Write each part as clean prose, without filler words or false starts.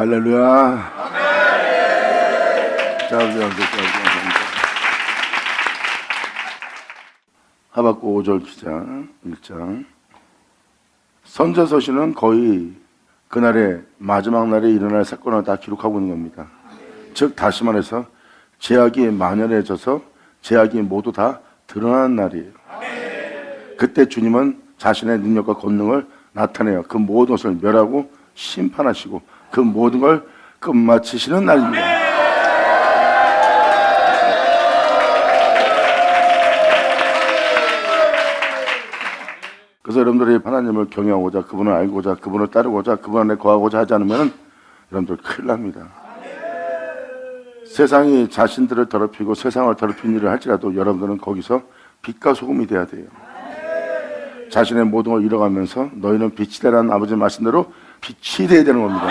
할렐루야. 자, 하박국 5절 기자 1장. 선지서시는 거의 그날의 마지막 날에 일어날 사건을 다 기록하고 있는 겁니다. 즉 다시 말해서 죄악이 만연해져서 죄악이 모두 다 드러나는 날이에요. 그때 주님은 자신의 능력과 권능을 나타내어 그 모든 것을 멸하고 심판하시고 그 모든 걸 끝마치시는 날입니다. 그래서 여러분들이 하나님을 경외하고자, 그분을 알고자, 그분을 따르고자, 그분 안에 거하고자 하지 않으면 여러분들 큰일 납니다. 세상이 자신들을 더럽히고 세상을 더럽힌 일을 할지라도 여러분들은 거기서 빛과 소금이 돼야 돼요. 자신의 모든 걸 잃어가면서 너희는 빛이 되라는 아버지의 말씀대로 빛이 돼야 되는 겁니다.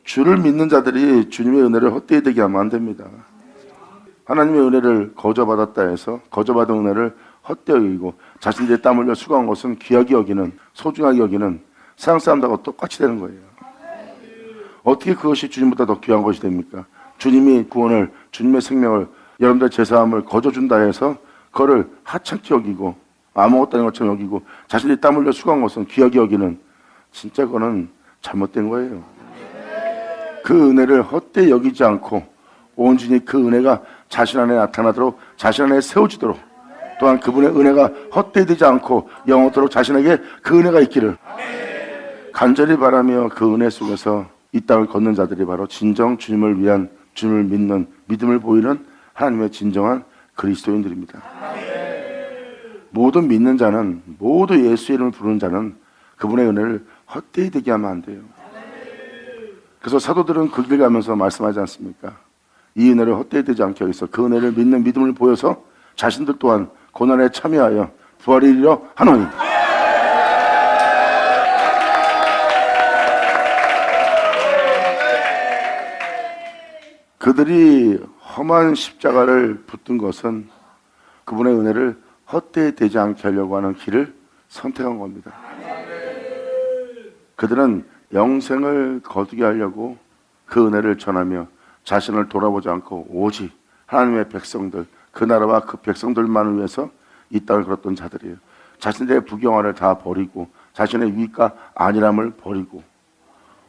주를 믿는 자들이 주님의 은혜를 헛되이 되게 하면 안 됩니다. 하나님의 은혜를 거저받았다 해서 거저받은 은혜를 헛되이 여기고 자신들의 땀 흘려 수고한 것은 귀하게 여기는, 소중하게 여기는 세상 사람들하고 똑같이 되는 거예요. 어떻게 그것이 주님보다 더 귀한 것이 됩니까? 주님이 구원을, 주님의 생명을, 여러분들의 죄사함을 거저준다 해서 그거를 하찮게 여기고 아무것도 아닌 것처럼 여기고 자신들이 땀 흘려 수고한 것은 귀하게 여기는, 진짜 그거는 잘못된 거예요. 그 은혜를 헛되이 여기지 않고 온전히 그 은혜가 자신 안에 나타나도록, 자신 안에 세워지도록, 또한 그분의 은혜가 헛되이 되지 않고 영원토록 자신에게 그 은혜가 있기를 간절히 바라며 그 은혜 속에서 이 땅을 걷는 자들이 바로 진정 주님을 위한, 주님을 믿는, 믿음을 보이는 하나님의 진정한 그리스도인들입니다. 모든 믿는 자는, 모두 예수의 이름을 부르는 자는 그분의 은혜를 헛되이 되게 하면 안 돼요. 그래서 사도들은 그 길 가면서 말씀하지 않습니까? 이 은혜를 헛되이 되지 않게 하기 위해서 그 은혜를 믿는 믿음을 보여서 자신들 또한 고난에 참여하여 부활을 이루려 하노니. 그들이 험한 십자가를 붙든 것은 그분의 은혜를 헛되이 되지 않게 하려고 하는 길을 선택한 겁니다. 그들은 영생을 거두게 하려고 그 은혜를 전하며 자신을 돌아보지 않고 오직 하나님의 백성들, 그 나라와 그 백성들만을 위해서 이 땅을 걸었던 자들이에요. 자신들의 부경화를 다 버리고 자신의 위익과 안일함을 버리고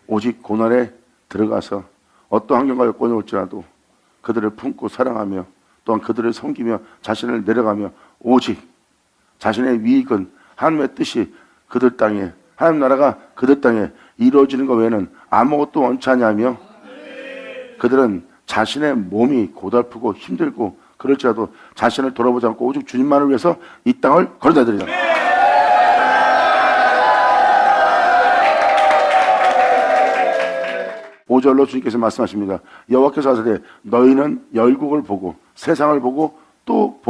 오직 고난에 들어가서 어떠한 환경과 여건이 올지라도 그들을 품고 사랑하며 또한 그들을 섬기며 자신을 내려가며 오직 자신의 위익은 하나님의 뜻이 그들 땅에, 하나님 나라가 그들 땅에 이루어지는 것 외에는 아무것도 원치 않냐며 그들은 자신의 몸이 고달프고 힘들고 그럴지라도 자신을 돌아보지 않고 오직 주님만을 위해서 이 땅을 걸은 자들이다. 5절로 주님께서 말씀하십니다. 여호와께서 하시되 너희는 열국을 보고 세상을 보고 또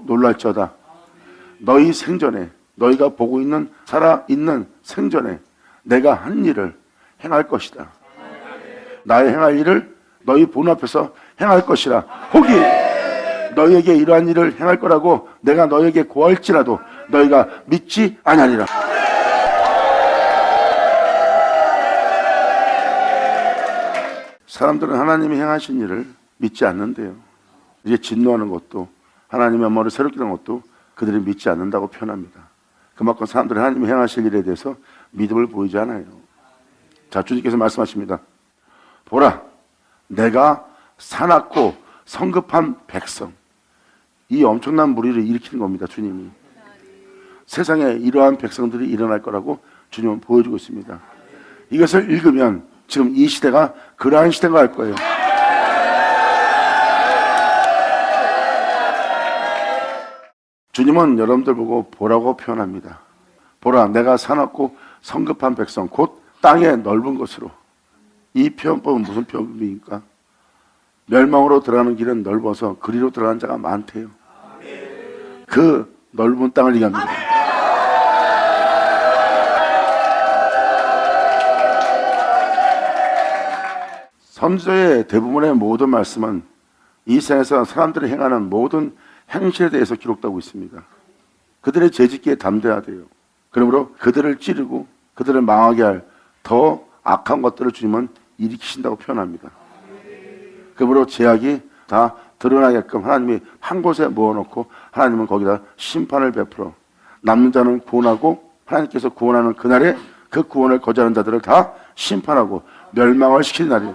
놀랄지어다. 너희 생전에, 너희가 보고 있는 살아있는 생전에 내가 한 일을 행할 것이다. 나의 행할 일을 너희 본 앞에서 행할 것이라. 혹이 너희에게 이러한 일을 행할 거라고 내가 너희에게 고할지라도 너희가 믿지 아니하리라. 사람들은 하나님이 행하신 일을 믿지 않는데요. 이제 진노하는 것도 하나님의 엄마를 새롭게 하는 것도 그들이 믿지 않는다고 표현합니다. 그만큼 사람들이 하나님이 행하실 일에 대해서 믿음을 보이지 않아요. 자, 주님께서 말씀하십니다. 보라, 내가 사납고 성급한 백성. 이 엄청난 무리를 일으키는 겁니다. 주님이. 세상에 이러한 백성들이 일어날 거라고 주님은 보여주고 있습니다. 이것을 읽으면 지금 이 시대가 그러한 시대가 할 거예요. 주님은 여러분들 보고 보라고 표현합니다. 보라, 내가 사납고 성급한 백성, 곧 땅의 넓은 것으로. 이 표현법은 무슨 표현입니까? 멸망으로 들어가는 길은 넓어서 그리로 들어가는 자가 많대요. 그 넓은 땅을 얘기합니다. 선지서의 대부분의 모든 말씀은 이 세상에서 사람들이 행하는 모든 행실에 대해서 기록되고 있습니다. 그들의 죄짓기에 담대해야 돼요. 그러므로 그들을 찌르고 그들을 망하게 할 더 악한 것들을 주님은 일으키신다고 표현합니다. 그러므로 죄악이 다 드러나게끔 하나님이 한 곳에 모아놓고 하나님은 거기다 심판을 베풀어 남는 자는 구원하고 하나님께서 구원하는 그날에 그 구원을 거절하는 자들을 다 심판하고 멸망을 시키는 날이에요.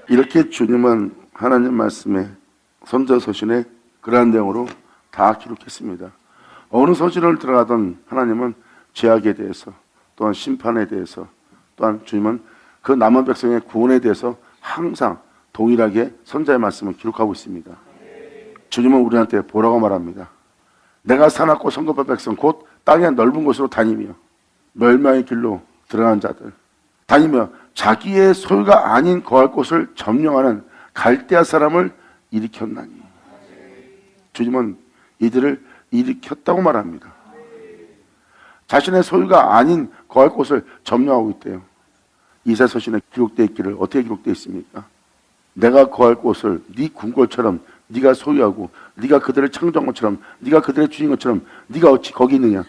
이렇게 주님은 하나님 말씀에 선지서신에 그러한 내용으로 다 기록했습니다. 어느 서신을 들어가던 하나님은 죄악에 대해서 또한 심판에 대해서 또한 주님은 그 남은 백성의 구원에 대해서 항상 동일하게 선지자의 말씀을 기록하고 있습니다. 주님은 우리한테 보라고 말합니다. 내가 사납고 성급한 백성 곧 땅의 넓은 곳으로 다니며 멸망의 길로 들어간 자들 다니며 자기의 소유가 아닌 거할 곳을 점령하는 갈대아 사람을 일으켰나니. 주님은 이들을 일으켰다고 말합니다. 자신의 소유가 아닌 거할 곳을 점령하고 있대요. 이사야서신에 기록되어 있기를 어떻게 기록되어 있습니까? 내가 거할 곳을 네 궁궐처럼 네가 소유하고 네가 그들을 창조한 것처럼 네가 그들의 주인 것처럼 네가 어찌 거기 있느냐.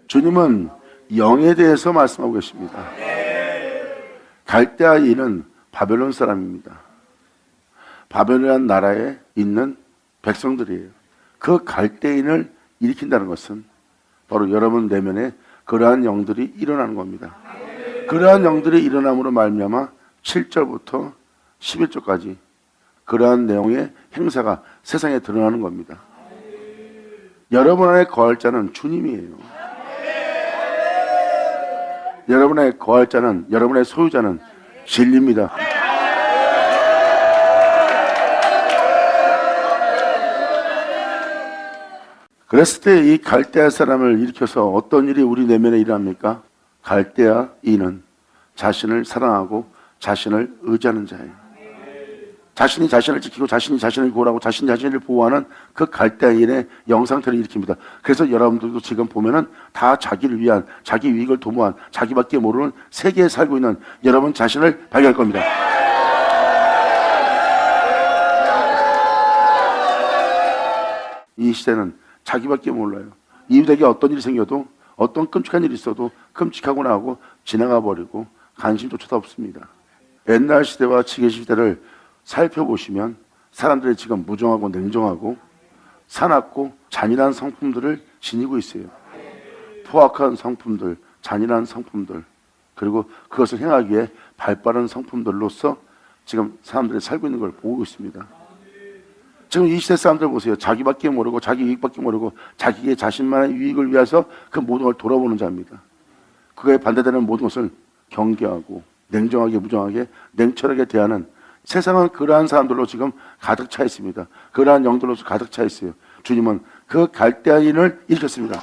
주님은 영에 대해서 말씀하고 계십니다. 갈대아인은 바벨론 사람입니다. 바벨론이라는 나라에 있는 백성들이에요. 그 갈대인을 일으킨다는 것은 바로 여러분 내면에 그러한 영들이 일어나는 겁니다. 그러한 영들이 일어남으로 말미암아 7절부터 11절까지 그러한 내용의 행사가 세상에 드러나는 겁니다. 여러분 안에 거할 자는 주님이에요. 여러분의 거할 자는, 여러분의 소유자는 진리입니다. 그랬을 때 이 갈대아 사람을 일으켜서 어떤 일이 우리 내면에 일어납니까? 갈대아인은 자신을 사랑하고 자신을 의지하는 자예요. 자신이 자신을 지키고 자신이 자신을 구원하고 자신이 자신을 보호하는 그 갈대아인의 영상태를 일으킵니다. 그래서 여러분들도 지금 보면은 다 자기를 위한, 자기 이익을 도모한, 자기밖에 모르는 세계에 살고 있는 여러분 자신을 발견할 겁니다. 이 시대는 자기밖에 몰라요. 이웃에게 어떤 일이 생겨도 어떤 끔찍한 일이 있어도 끔찍하구나 하고 지나가 버리고 관심조차도 없습니다. 옛날 시대와 지금 시대를 살펴보시면 사람들이 지금 무정하고 냉정하고 사납고 잔인한 성품들을 지니고 있어요. 포악한 성품들, 잔인한 성품들, 그리고 그것을 행하기에 발빠른 성품들로서 지금 사람들이 살고 있는 걸 보고 있습니다. 지금 이 시대 사람들 보세요. 자기밖에 모르고 자기 이익밖에 모르고 자기의 자신만의 유익을 위해서 그 모든 걸 돌아보는 자입니다. 그거에 반대되는 모든 것을 경계하고 냉정하게 무정하게 냉철하게 대하는 세상은 그러한 사람들로 지금 가득 차 있습니다. 그러한 영들로 가득 차 있어요. 주님은 그 갈대아인을 일으켰습니다.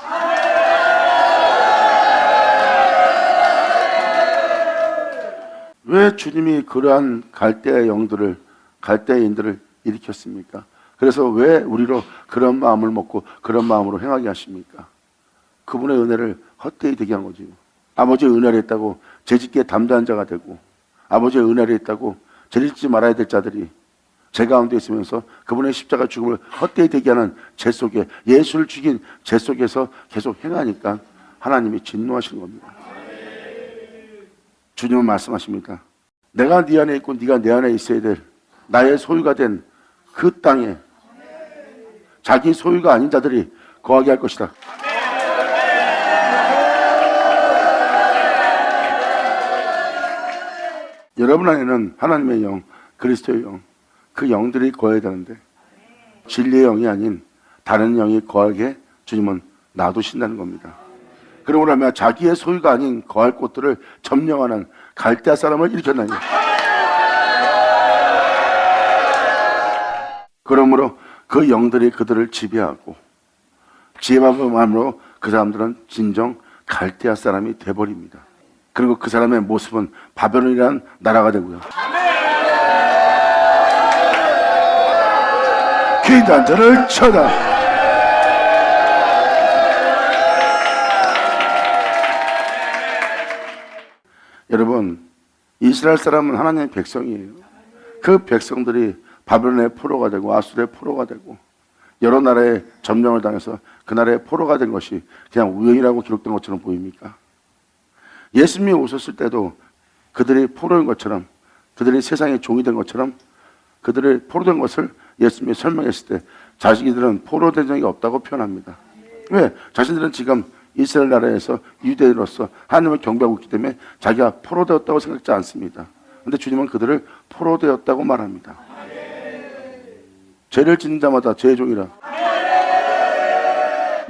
왜 주님이 그러한 갈대아 영들을, 갈대아인들을 일으켰습니까? 그래서 왜 우리로 그런 마음을 먹고 그런 마음으로 행하게 하십니까? 그분의 은혜를 헛되이 되게 한 거지요. 아버지의 은혜를 했다고 죄짓기에 담대한 자가 되고 아버지의 은혜를 했다고 죄짓지 말아야 될 자들이 제 가운데 있으면서 그분의 십자가 죽음을 헛되이 되게 하는 죄 속에, 예수를 죽인 죄 속에서 계속 행하니까 하나님이 진노하시는 겁니다. 주님은 말씀하십니다. 내가 네 안에 있고 네가 내 안에 있어야 될 나의 소유가 된 그 땅에 자기 소유가 아닌 자들이 거하게 할 것이다. 여러분 안에는 하나님의 영, 그리스도의 영, 그 영들이 거해야 되는데 진리의 영이 아닌 다른 영이 거하게 주님은 놔두신다는 겁니다. 그러므로 하면 자기의 소유가 아닌 거할 곳들을 점령하는 갈대아 사람을 일으켰나니. 그러므로 그 영들이 그들을 지배하고 지배함으로 그 사람들은 진정 갈대아 사람이 돼버립니다. 그리고 그 사람의 모습은 바벨론이라는 나라가 되고요. 귀한 자를 쳐다. 여러분, 이스라엘 사람은 하나님의 백성이에요. 그 백성들이 바벨론의 포로가 되고 아수르의 포로가 되고 여러 나라의 점령을 당해서 그 나라의 포로가 된 것이 그냥 우연이라고 기록된 것처럼 보입니까? 예수님이 오셨을 때도 그들이 포로인 것처럼, 그들이 세상의 종이 된 것처럼, 그들이 포로된 것을 예수님이 설명했을 때 자신들은 포로된 적이 없다고 표현합니다. 왜? 자신들은 지금 이스라엘 나라에서 유대인으로서 하나님을 경배하고 있기 때문에 자기가 포로되었다고 생각하지 않습니다. 그런데 주님은 그들을 포로되었다고 말합니다. 죄를 짓는 자마다 죄의 종이라.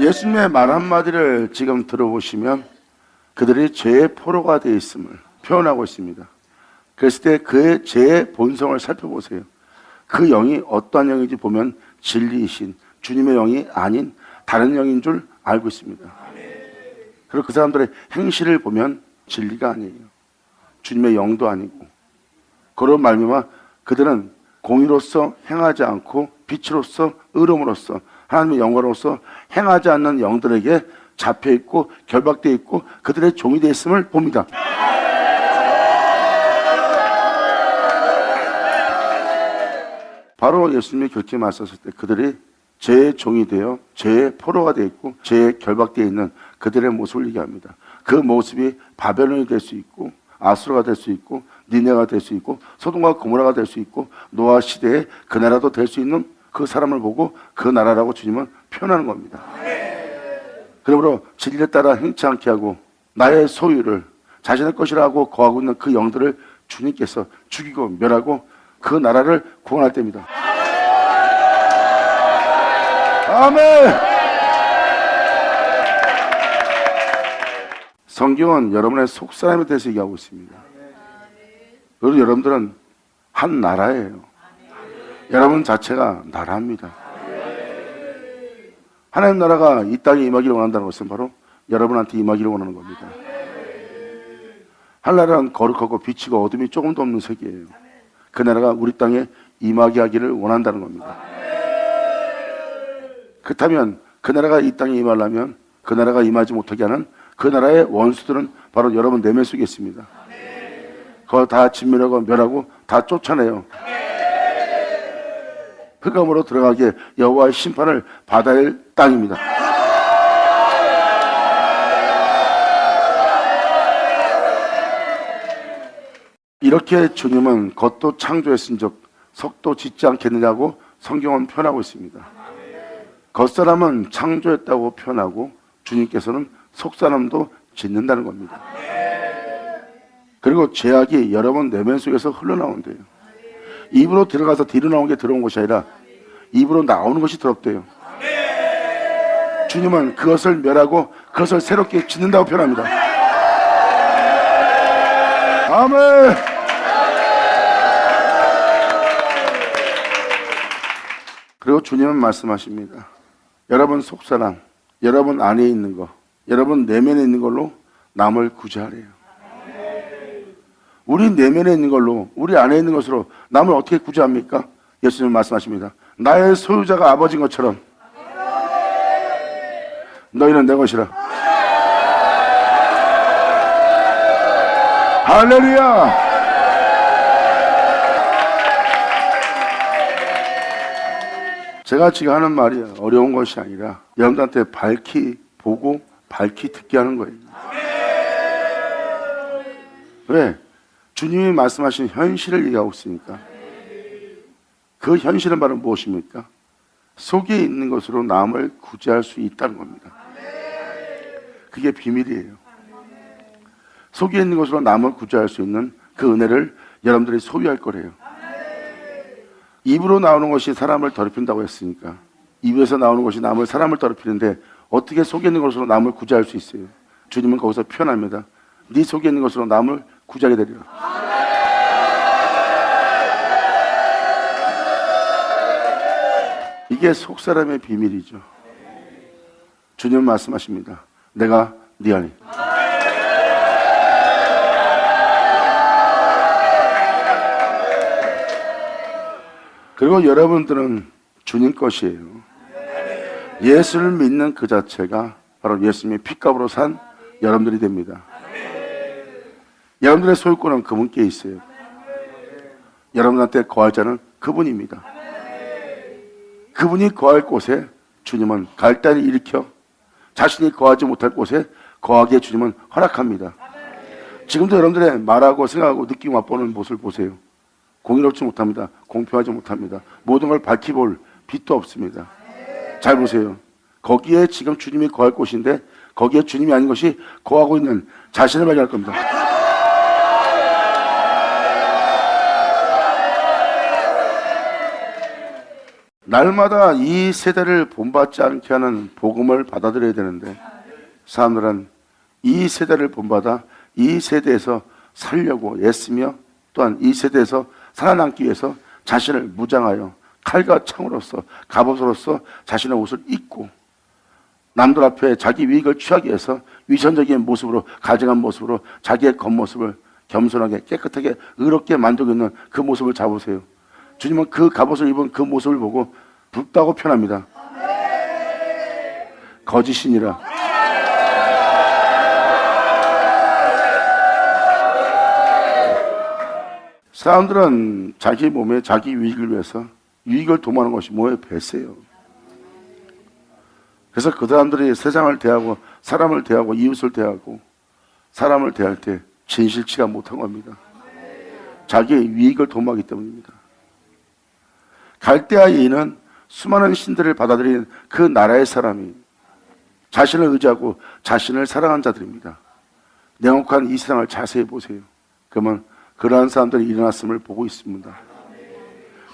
예수님의 말 한마디를 지금 들어보시면 그들이 죄의 포로가 되어 있음을 표현하고 있습니다. 그랬을 때 그의 죄의 본성을 살펴보세요. 그 영이 어떠한 영인지 보면 진리이신 주님의 영이 아닌 다른 영인 줄 알고 있습니다. 그리고 그 사람들의 행실을 보면 진리가 아니에요. 주님의 영도 아니고. 그런 말미암아 그들은 공의로서 행하지 않고 빛으로서 의로움으로써 하나님의 영광으로서 행하지 않는 영들에게 잡혀있고 결박되어 있고 그들의 종이 되어 있음을 봅니다. 바로 예수님이 그렇게 말씀하셨을 때 그들이 죄의 종이 되어 죄의 포로가 되어 있고 죄의 결박되어 있는 그들의 모습을 얘기합니다. 그 모습이 바벨론이 될 수 있고 아수르가 될 수 있고 니네가 될 수 있고 소돔과 고모라가 될 수 있고 노아 시대에 그 나라도 될 수 있는 그 사람을 보고 그 나라라고 주님은 표현하는 겁니다. 그러므로 진리에 따라 행치 않게 하고 나의 소유를 자신의 것이라고 거하고 있는 그 영들을 주님께서 죽이고 멸하고 그 나라를 구원할 때입니다. 아멘. 성경은 여러분의 속사람에 대해서 얘기하고 있습니다. 그리고 여러분들은 한 나라예요. 여러분 자체가 나라입니다. 하나님 나라가 이 땅에 임하기를 원한다는 것은 바로 여러분한테 임하기를 원하는 겁니다. 하나님은 거룩하고 빛이고 어둠이 조금도 없는 세계예요. 그 나라가 우리 땅에 임하게 하기를 원한다는 겁니다. 그렇다면 그 나라가 이 땅에 임하려면 그 나라가 임하지 못하게 하는 그 나라의 원수들은 바로 여러분 내면 속에 있습니다. 그거 다 진멸하고 멸하고 다 쫓아내요. 흑암으로 들어가게 여호와의 심판을 받아야 할 땅입니다. 이렇게 주님은 겉도 창조했은즉 속도 짓지 않겠느냐고 성경은 표현하고 있습니다. 겉사람은 창조했다고 표현하고 주님께서는 속사람도 짓는다는 겁니다. 그리고 죄악이 여러분 내면 속에서 흘러나온대요. 입으로 들어가서 뒤로 나온 게 들어온 것이 아니라 입으로 나오는 것이 더럽대요. 주님은 그것을 멸하고 그것을 새롭게 짓는다고 표현합니다. 아멘. 그리고 주님은 말씀하십니다. 여러분 속사람, 여러분 안에 있는 거, 여러분 내면에 있는 걸로 남을 구제하래요. 우리 내면에 있는 걸로, 우리 안에 있는 것으로 남을 어떻게 구제합니까? 예수님은 말씀하십니다. 나의 소유자가 아버지인 것처럼 너희는 내 것이라. 할렐루야. 제가 지금 하는 말이 어려운 것이 아니라 여러분들한테 밝히 보고 밝히 듣게 하는 거예요. 왜? 주님이 말씀하신 현실을 얘기하고 있으니까. 그 현실은 바로 무엇입니까? 속에 있는 것으로 남을 구제할 수 있다는 겁니다. 그게 비밀이에요. 속에 있는 것으로 남을 구제할 수 있는 그 은혜를 여러분들이 소유할 거래요. 입으로 나오는 것이 사람을 더럽힌다고 했으니까 입에서 나오는 것이 사람을 더럽히는데 어떻게 속에 있는 것으로 남을 구제할 수 있어요? 주님은 거기서 표현합니다. 네 속에 있는 것으로 남을 구제하게 되리라. 이게 속사람의 비밀이죠. 주님은 말씀하십니다. 내가 네 안에. 그리고 여러분들은 주님 것이에요. 예수를 믿는 그 자체가 바로 예수님의 핏값으로 산 여러분들이 됩니다. 여러분들의 소유권은 그분께 있어요. 여러분한테 거할 자는 그분입니다. 그분이 거할 곳에 주님은 갈대를 일으켜 자신이 거하지 못할 곳에 거하게 주님은 허락합니다. 지금도 여러분들의 말하고 생각하고 느끼고 맛보는 모습을 보세요. 공의롭지 못합니다. 공평하지 못합니다. 모든 걸 밝히볼 빛도 없습니다. 잘 보세요. 거기에 지금 주님이 거할 곳인데 거기에 주님이 아닌 것이 거하고 있는 자신을 발견할 겁니다. 날마다 이 세대를 본받지 않게 하는 복음을 받아들여야 되는데 사람들은 이 세대를 본받아 이 세대에서 살려고 애쓰며 또한 이 세대에서 살아남기 위해서 자신을 무장하여 칼과 창으로서 갑옷으로서 자신의 옷을 입고 남들 앞에 자기 이익을 취하기 위해서 위선적인 모습으로 가증한 모습으로 자기의 겉모습을 겸손하게 깨끗하게 의롭게 만들고 있는 그 모습을 잡으세요. 주님은 그 갑옷을 입은 그 모습을 보고 붉다고 표현합니다. 거짓이니라. 사람들은 자기 몸에 자기 유익을 위해서 유익을 도모하는 것이 뭐예요? 배세요. 그래서 그 사람들이 세상을 대하고 사람을 대하고 이웃을 대하고 사람을 대할 때 진실치가 못한 겁니다. 자기의 유익을 도모하기 때문입니다. 갈대아 여인은 수많은 신들을 받아들인 그 나라의 사람이 자신을 의지하고 자신을 사랑한 자들입니다. 냉혹한 이 세상을 자세히 보세요. 그러면 그러한 사람들이 일어났음을 보고 있습니다.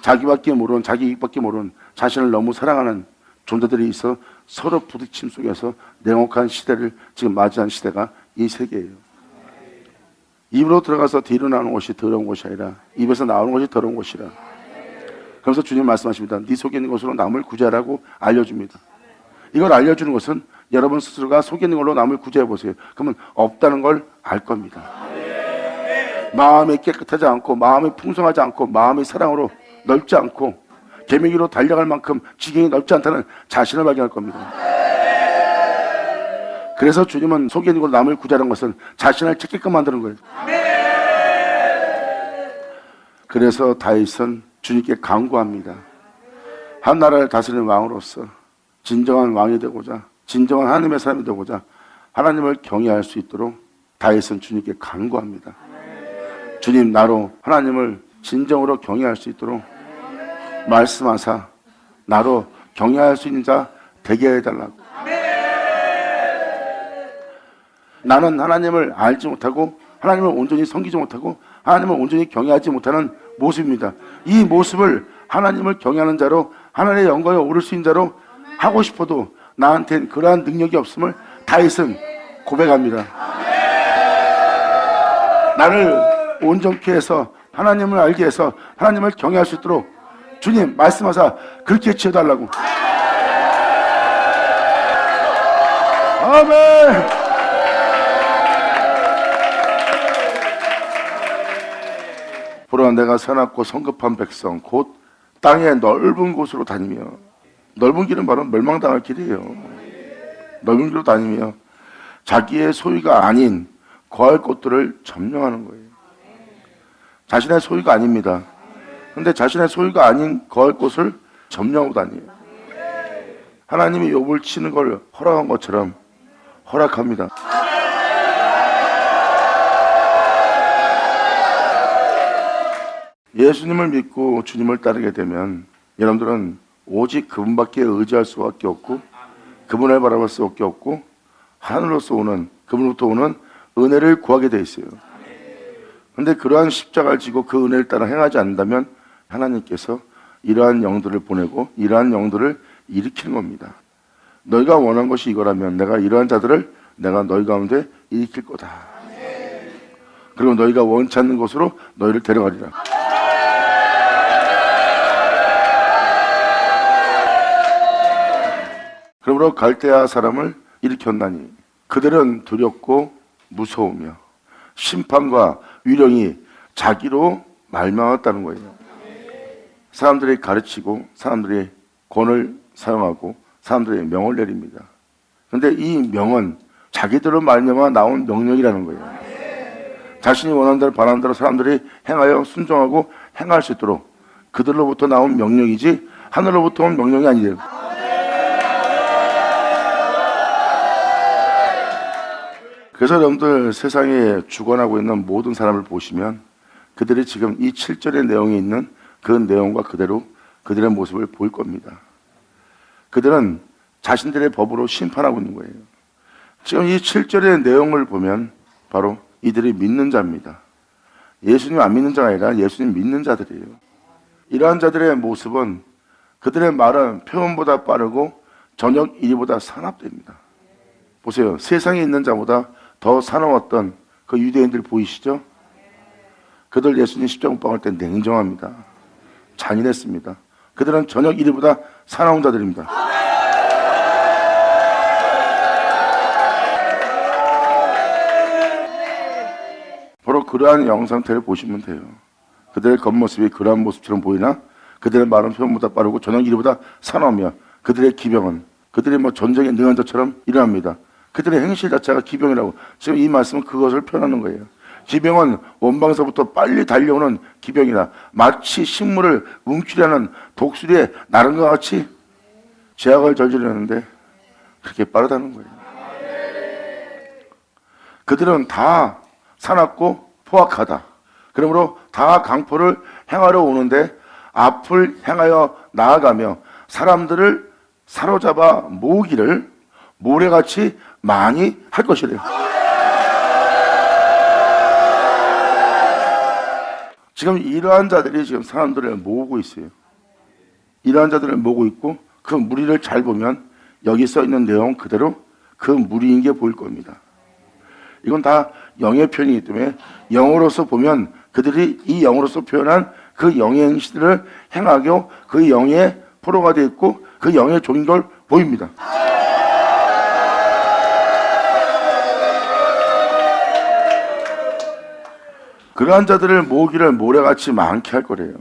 자기밖에 모르는 자기 이익밖에 모르는 자신을 너무 사랑하는 존재들이 있어 서로 부딪힘 속에서 냉혹한 시대를 지금 맞이한 시대가 이 세계예요. 입으로 들어가서 뒤로 나오는 것이 더러운 것이 아니라 입에서 나오는 것이 더러운 것이라. 그래서 주님 말씀하십니다. 네 속에 있는 것으로 남을 구제하라고 알려줍니다. 이걸 알려주는 것은 여러분 스스로가 속에 있는 걸로 남을 구제해 보세요. 그러면 없다는 걸 알 겁니다. 마음이 깨끗하지 않고 마음이 풍성하지 않고 마음이 사랑으로 넓지 않고 개미기로 달려갈 만큼 지경이 넓지 않다는 자신을 발견할 겁니다. 그래서 주님은 속에 있는 걸로 남을 구제하는 것은 자신을 찾게끔 만드는 거예요. 그래서 다윗은 주님께 간구합니다. 한 나라를 다스리는 왕으로서 진정한 왕이 되고자 진정한 하나님의 사람이 되고자 하나님을 경외할 수 있도록 다윗은 주님께 간구합니다. 주님, 나로 하나님을 진정으로 경외할 수 있도록 말씀하사 나로 경외할 수 있는 자 되게 해달라고. 나는 하나님을 알지 못하고 하나님을 온전히 섬기지 못하고 하나님을 온전히 경외하지 못하는 모습입니다. 이 모습을 하나님을 경외하는 자로 하나님의 영광에 오를 수 있는 자로 하고 싶어도 나한테는 그러한 능력이 없음을 다윗은 고백합니다. 나를 온전케 해서 하나님을 알게 해서 하나님을 경외할 수 있도록 주님 말씀하사 그렇게 지어달라고. 아멘. 보라, 내가 선악고 성급한 백성 곧 땅의 넓은 곳으로 다니며, 넓은 길은 바로 멸망당할 길이에요. 넓은 길로 다니며 자기의 소유가 아닌 거할 곳들을 점령하는 거예요. 자신의 소유가 아닙니다. 그런데 자신의 소유가 아닌 거할 곳을 점령하고 다녀요. 하나님이 욥을 치는 걸 허락한 것처럼 허락합니다. 예수님을 믿고 주님을 따르게 되면 여러분들은 오직 그분밖에 의지할 수밖에 없고 그분을 바라볼 수밖에 없고 하늘로서 오는 그분으로부터 오는 은혜를 구하게 돼 있어요. 그런데 그러한 십자가를 지고 그 은혜를 따라 행하지 않는다면 하나님께서 이러한 영들을 보내고 이러한 영들을 일으키는 겁니다. 너희가 원한 것이 이거라면 내가 이러한 자들을 내가 너희 가운데 일으킬 거다. 그리고 너희가 원치 않는 곳으로 너희를 데려가리라. 그러므로 갈대아 사람을 일으켰나니 그들은 두렵고 무서우며 심판과 위령이 자기로 말미암았다는 거예요. 사람들이 가르치고 사람들이 권을 사용하고 사람들이 명을 내립니다. 그런데 이 명은 자기들로 말미암아 나온 명령이라는 거예요. 자신이 원하는 대로 바라는 대로 사람들이 행하여 순종하고 행할 수 있도록 그들로부터 나온 명령이지 하늘로부터 온 명령이 아니에요. 그래서 여러분들 세상에 주관하고 있는 모든 사람을 보시면 그들이 지금 이 7절의 내용에 있는 그 내용과 그대로 그들의 모습을 보일 겁니다. 그들은 자신들의 법으로 심판하고 있는 거예요. 지금 이 7절의 내용을 보면 바로 이들이 믿는 자입니다. 예수님 안 믿는 자가 아니라 예수님 믿는 자들이에요. 이러한 자들의 모습은 그들의 말은 표현보다 빠르고 저녁 이리보다 사납됩니다. 보세요. 세상에 있는 자보다 더 사나웠던 그 유대인들 보이시죠? 그들 예수님 십자가 못 박을 때 냉정합니다. 잔인했습니다. 그들은 저녁 이리보다 사나운 자들입니다. 바로 그러한 영상태를 보시면 돼요. 그들의 겉모습이 그러한 모습처럼 보이나 그들의 말은 표현보다 빠르고 저녁 이리보다 사나우며 그들의 기병은 그들이 전쟁에 능한 자처럼 일어납니다. 그들의 행실 자체가 기병이라고. 지금 이 말씀은 그것을 표현하는 거예요. 기병은 원방에서부터 빨리 달려오는 기병이라 마치 식물을 뭉치려는 독수리의 나른과 같이 제약을 저지르는데 그렇게 빠르다는 거예요. 그들은 다 사납고 포악하다. 그러므로 다 강포를 행하러 오는데 앞을 향하여 나아가며 사람들을 사로잡아 모으기를 모래같이 많이 할 것이래요. 지금 이러한 자들이 지금 사람들을 모으고 있어요. 이러한 자들을 모으고 있고 그 무리를 잘 보면 여기 써 있는 내용 그대로 그 무리인 게 보일 겁니다. 이건 다 영의 표현이기 때문에 영으로서 보면 그들이 이 영으로서 표현한 그 영의 행실을 행하고 그 영의 포로가 되어 있고 그 영의 종인 걸 보입니다. 그러한 자들을 모으기를 모래같이 많게 할 거래요.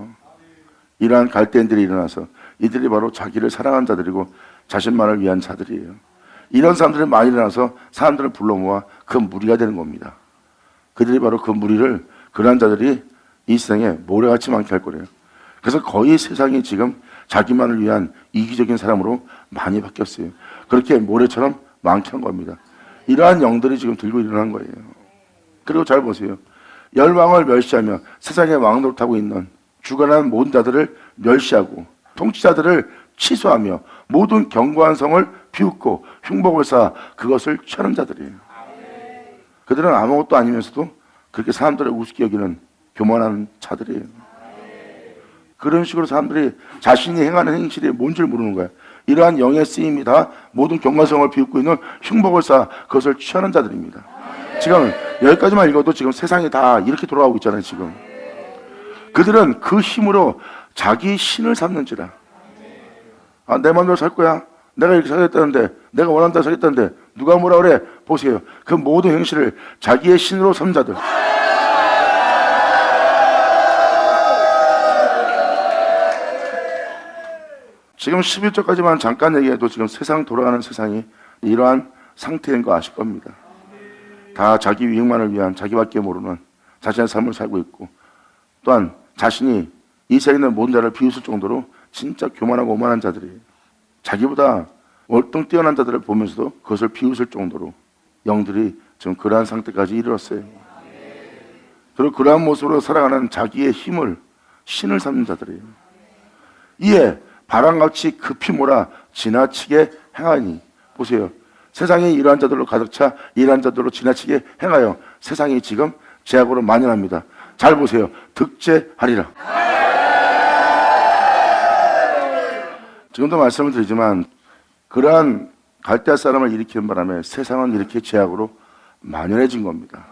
이러한 갈대인들이 일어나서 이들이 바로 자기를 사랑한 자들이고 자신만을 위한 자들이에요. 이런 사람들이 많이 일어나서 사람들을 불러 모아 그 무리가 되는 겁니다. 그들이 바로 그 무리를 그러한 자들이 이 세상에 모래같이 많게 할 거래요. 그래서 거의 세상이 지금 자기만을 위한 이기적인 사람으로 많이 바뀌었어요. 그렇게 모래처럼 많게 한 겁니다. 이러한 영들이 지금 들고 일어난 거예요. 그리고 잘 보세요. 열왕을 멸시하며 세상의 왕 노릇하고 있는 주관하는 모든 자들을 멸시하고 통치자들을 취소하며 모든 견고한 성을 비웃고 흉복을 쌓아 그것을 취하는 자들이에요. 그들은 아무것도 아니면서도 그렇게 사람들을 우습게 여기는 교만한 자들이에요. 그런 식으로 사람들이 자신이 행하는 행실이 뭔지를 모르는 거예요. 이러한 영의 쓰임이 다 모든 견고성을 비웃고 있는 흉복을 쌓아 그것을 취하는 자들입니다. 지금 여기까지만 읽어도 지금 세상이 다 이렇게 돌아가고 있잖아요. 지금 그들은 그 힘으로 자기 신을 삼는지라. 내 마음대로 살 거야. 내가 이렇게 살겠다는데, 내가 원하는 대로 살겠다는데 누가 뭐라 그래? 보세요. 그 모든 행실을 자기의 신으로 삼는 자들. 지금 11절까지만 잠깐 얘기해도 지금 세상 돌아가는 세상이 이러한 상태인 거 아실 겁니다. 다 자기 유익만을 위한 자기밖에 모르는 자신의 삶을 살고 있고 또한 자신이 이 세상에 있는 모든 자를 비웃을 정도로 진짜 교만하고 오만한 자들이에요. 자기보다 월등 뛰어난 자들을 보면서도 그것을 비웃을 정도로 영들이 지금 그러한 상태까지 이르렀어요. 그리고 그러한 모습으로 살아가는 자기의 힘을 신을 삼는 자들이에요. 이에 바람같이 급히 몰아 지나치게 행하니 보세요. 세상에 이러한 자들로 가득 차 이러한 자들로 지나치게 행하여 세상이 지금 죄악으로 만연합니다. 잘 보세요. 득죄하리라. 지금도 말씀을 드리지만 그러한 갈대아 사람을 일으키는 바람에 세상은 이렇게 죄악으로 만연해진 겁니다.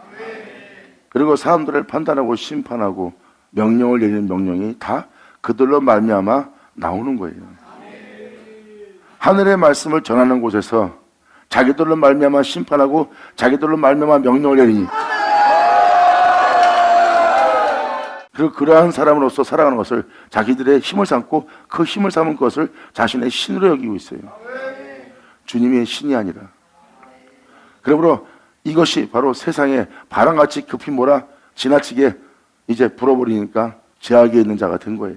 그리고 사람들을 판단하고 심판하고 명령을 내리는 명령이 다 그들로 말미암아 나오는 거예요. 하늘의 말씀을 전하는 곳에서 자기들로 말미암아 심판하고 자기들로 말미암아 명령을 내리니 그리고 그러한 사람으로서 살아가는 것을 자기들의 힘을 삼고 그 힘을 삼은 것을 자신의 신으로 여기고 있어요. 주님의 신이 아니라. 그러므로 이것이 바로 세상에 바람같이 급히 몰아 지나치게 이제 불어버리니까 죄악에 있는 자가 된 거예요.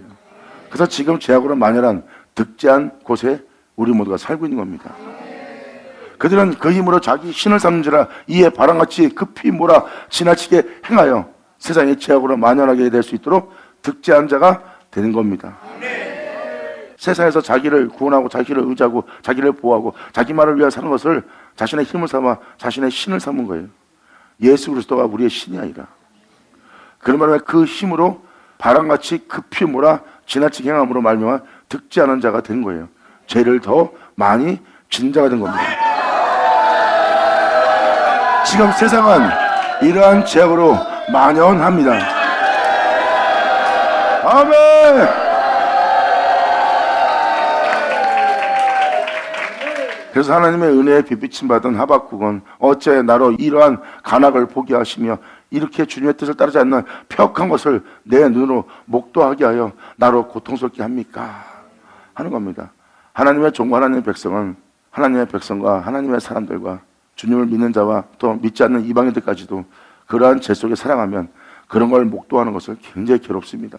그래서 지금 죄악으로 만연한 득죄한 곳에 우리 모두가 살고 있는 겁니다. 그들은 그 힘으로 자기 신을 삼는지라 이에 바람같이 급히 몰아 지나치게 행하여 세상의 죄악으로 만연하게 될 수 있도록 득죄한 자가 되는 겁니다. 세상에서 자기를 구원하고 자기를 의지하고 자기를 보호하고 자기 말을 위해 사는 것을 자신의 힘을 삼아 자신의 신을 삼은 거예요. 예수 그리스도가 우리의 신이 아니라. 그런 말에 그 힘으로 바람같이 급히 몰아 지나치게 행함으로 말미암아 득죄하는 자가 된 거예요. 죄를 더 많이 진 자가 된 겁니다. 지금 세상은 이러한 죄악으로 만연합니다. 아멘. 그래서 하나님의 은혜에 빛비침 받은 하박국은 어째 나로 이러한 간악을 보게 하시며 이렇게 주님의 뜻을 따르지 않는 폐역한 것을 내 눈으로 목도하게 하여 나로 고통스럽게 합니까? 하는 겁니다. 하나님의 종과 하나님의 백성은 하나님의 백성과 하나님의 사람들과 주님을 믿는 자와 또 믿지 않는 이방인들까지도 그러한 죄 속에 살아가면 그런 걸 목도하는 것을 굉장히 괴롭습니다.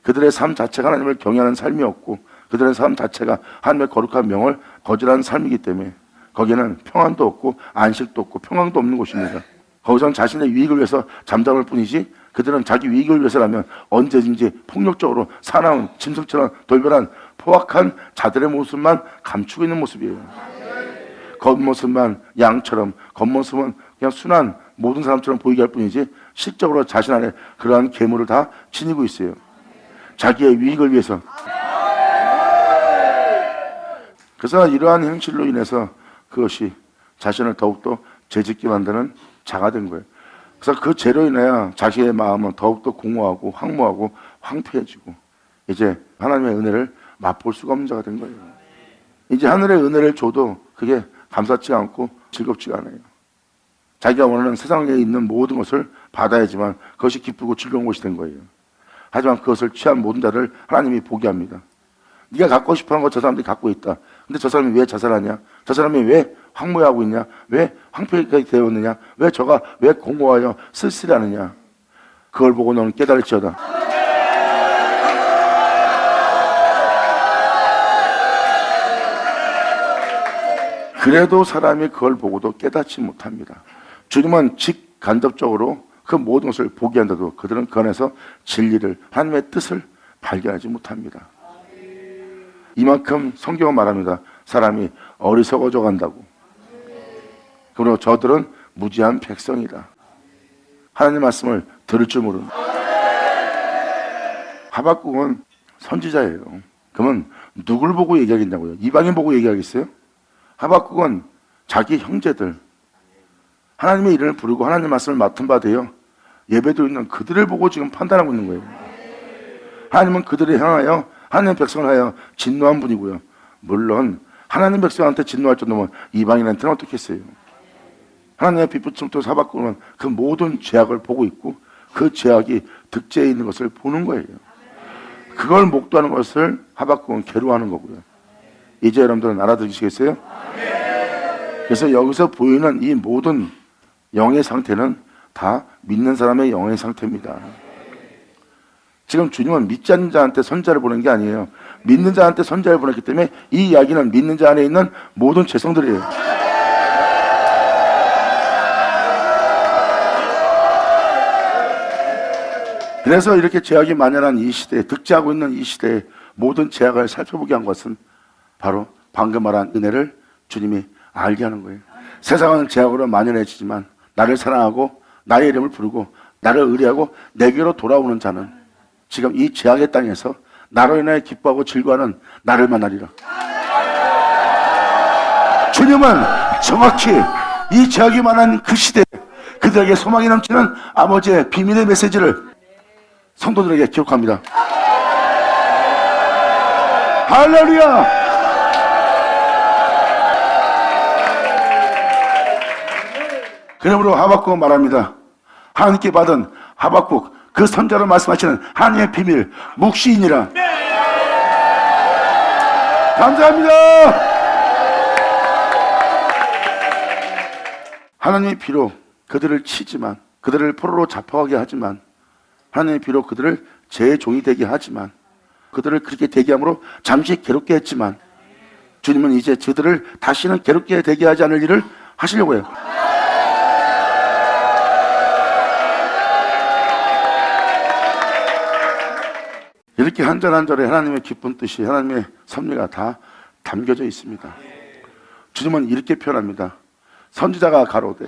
그들의 삶 자체가 하나님을 경외하는 삶이었고 그들의 삶 자체가 하나님의 거룩한 명을 거절하는 삶이기 때문에 거기에는 평안도 없고 안식도 없고 평강도 없는 곳입니다. 거기서는 자신의 유익을 위해서 잠잠할 뿐이지 그들은 자기 유익을 위해서라면 언제든지 폭력적으로 사나운 짐승처럼 돌변한 포악한 자들의 모습만 감추고 있는 모습이에요. 겉모습만 양처럼 겉모습은 그냥 순한 모든 사람처럼 보이게 할 뿐이지 실적으로 자신 안에 그러한 괴물을 다 지니고 있어요. 자기의 유익을 위해서. 그래서 이러한 행실로 인해서 그것이 자신을 더욱더 죄짓게 만드는 자가 된 거예요. 그래서 그 죄로 인하여 자기의 마음은 더욱더 공허하고 황무하고 황폐해지고 이제 하나님의 은혜를 맛볼 수가 없는 자가 된 거예요. 이제 하늘의 은혜를 줘도 그게 감사치 않고 즐겁지가 않아요. 자기가 원하는 세상에 있는 모든 것을 받아야지만 그것이 기쁘고 즐거운 것이 된 거예요. 하지만 그것을 취한 모든 자를 하나님이 보게 합니다. 네가 갖고 싶어하는 거 저 사람들이 갖고 있다. 근데 저 사람이 왜 자살하냐? 저 사람이 왜 황무해하고 있냐? 왜 황폐하게 되었느냐? 왜 저가 왜 공허하여 쓸쓸하느냐? 그걸 보고 너는 깨달을지어다. 그래도 사람이 그걸 보고도 깨닫지 못합니다. 주님은 직간접적으로 그 모든 것을 보게 한다도 그들은 그 안에서 진리를 하나님의 뜻을 발견하지 못합니다. 이만큼 성경은 말합니다. 사람이 어리석어져 간다고. 그리고 저들은 무지한 백성이다. 하나님 말씀을 들을 줄 모르는. 하박국은 선지자예요. 그러면 누굴 보고 얘기하겠냐고요? 이방인 보고 얘기하겠어요? 하박국은 자기 형제들, 하나님의 이름을 부르고 하나님 말씀을 맡은 바 되어 예배도 있는 그들을 보고 지금 판단하고 있는 거예요. 하나님은 그들을 향하여 하나님 백성을 하여 진노한 분이고요. 물론 하나님 백성한테 진노할 정도면 이방인한테는 어떻겠어요? 하나님의 빛부침토 하박국은 그 모든 죄악을 보고 있고 그 죄악이 득죄에 있는 것을 보는 거예요. 그걸 목도하는 것을 하박국은 괴로워하는 거고요. 이제 여러분들은 알아들으시겠어요? 그래서 여기서 보이는 이 모든 영의 상태는 다 믿는 사람의 영의 상태입니다. 지금 주님은 믿지 않는 자한테 선자를 보낸 게 아니에요. 믿는 자한테 선자를 보냈기 때문에 이 이야기는 믿는 자 안에 있는 모든 죄성들이에요. 그래서 이렇게 죄악이 만연한 이 시대에, 득죄하고 있는 이 시대에 모든 죄악을 살펴보게 한 것은 바로 방금 말한 은혜를 주님이 알게 하는 거예요. 세상은 죄악으로 만연해지지만 나를 사랑하고 나의 이름을 부르고 나를 의뢰하고 내게로 돌아오는 자는 지금 이 죄악의 땅에서 나로 인하여 기뻐하고 즐거워하는 나를 만나리라. 주님은 정확히 이 죄악이 많은 그 시대에 그들에게 소망이 넘치는 아버지의 비밀의 메시지를 성도들에게 기록합니다. 할렐루야! 그러므로 하박국은 말합니다. 하나님께 받은 하박국, 그 선자로 말씀하시는 하나님의 비밀, 묵시이니라. 감사합니다. 하나님이 비록 그들을 치지만, 그들을 포로로 잡혀가게 하지만, 하나님이 비록 그들을 제 종이 되게 하지만, 그들을 그렇게 되게 함으로 잠시 괴롭게 했지만, 주님은 이제 저들을 다시는 괴롭게 되게 하지 않을 일을 하시려고 해요. 이렇게 한 절 한 절에 하나님의 기쁜 뜻이, 하나님의 섭리가 다 담겨져 있습니다. 주님은 이렇게 표현합니다. 선지자가 가로되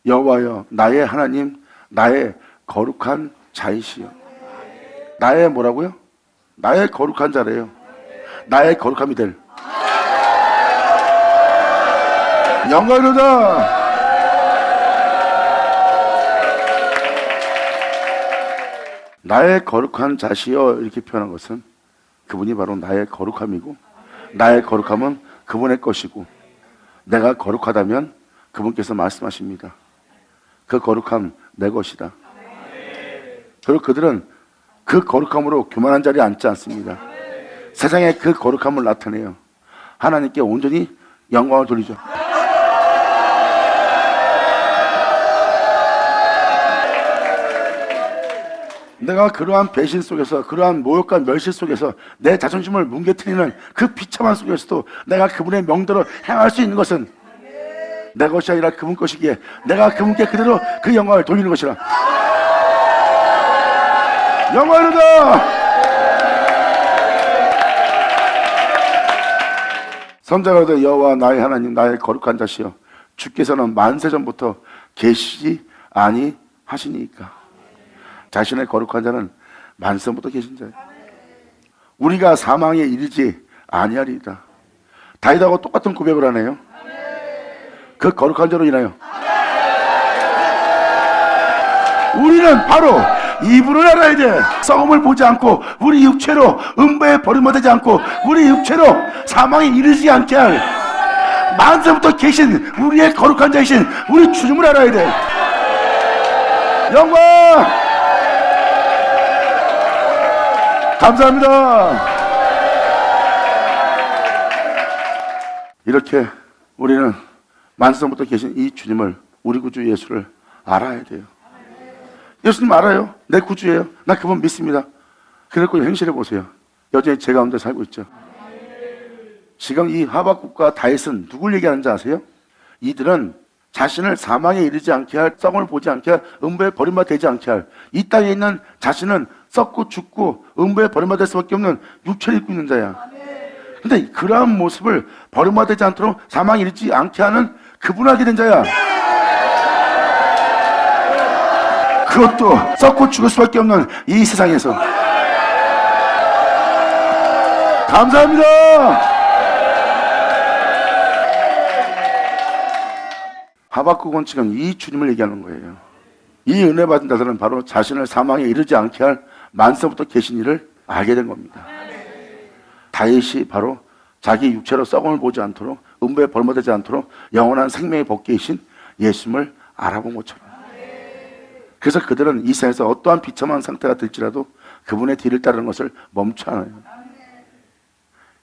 여호와여 나의 하나님 나의 거룩한 자이시여. 나의 뭐라고요? 나의 거룩한 자래요. 나의 거룩함이 될 영광이로다. 나의 거룩한 자시여 이렇게 표현한 것은 그분이 바로 나의 거룩함이고, 나의 거룩함은 그분의 것이고, 내가 거룩하다면 그분께서 말씀하십니다. 그 거룩함 내 것이다. 그리고 그들은 그 거룩함으로 교만한 자리에 앉지 않습니다. 세상에 그 거룩함을 나타내요. 하나님께 온전히 영광을 돌리죠. 내가 그러한 배신 속에서, 그러한 모욕과 멸시 속에서 내 자존심을 뭉개뜨리는 그 비참한 속에서도 내가 그분의 명대로 행할 수 있는 것은 내 것이 아니라 그분 것이기에 내가 그분께 그대로 그 영광을 돌리는 것이라. 영광이로다. 선자가 여호와 나의 하나님 나의 거룩한 자시여 주께서는 만세 전부터 계시지 아니하시니까. 자신의 거룩한 자는 만세부터 계신 자예요. 우리가 사망에 이르지 아니하리이다. 다윗하고 똑같은 고백을 하네요. 그 거룩한 자로 인하여 우리는 바로 이분을 알아야 돼. 썩음을 보지 않고 우리 육체로 음부에 버림받지 않고 우리 육체로 사망에 이르지 않게 할 만세부터 계신 우리의 거룩한 자이신 우리 주님을 알아야 돼. 영광! 감사합니다. 이렇게 우리는 만세부터 계신 이 주님을, 우리 구주 예수를 알아야 돼요. 예수님 알아요. 내 구주예요. 나 그분 믿습니다. 그랬고 행실해 보세요. 여전히 제 가운데 살고 있죠. 지금 이 하박국과 다윗은 누굴 얘기하는지 아세요? 이들은 자신을 사망에 이르지 않게 할, 썩을 보지 않게 할, 음부에 버림받지 않게 할, 이 땅에 있는 자신은 썩고 죽고 음부에 버림받을 수밖에 없는 육체를 입고 있는 자야. 근데 그러한 모습을 버림받지 않도록 사망에 이르지 않게 하는 그분을 알게 된 자야. 그것도 썩고 죽을 수밖에 없는 이 세상에서. 감사합니다. 하박국은 지금 이 주님을 얘기하는 거예요. 이 은혜 받은 자들은 바로 자신을 사망에 이르지 않게 할 만세부터 계신 이를 알게 된 겁니다. 다윗이 바로 자기 육체로 썩음을 보지 않도록, 음부에 버림받지 않도록 영원한 생명의 법계이신 예수님을 알아본 것처럼. 그래서 그들은 이 세상에서 어떠한 비참한 상태가 될지라도 그분의 뒤를 따르는 것을 멈춰 않아요.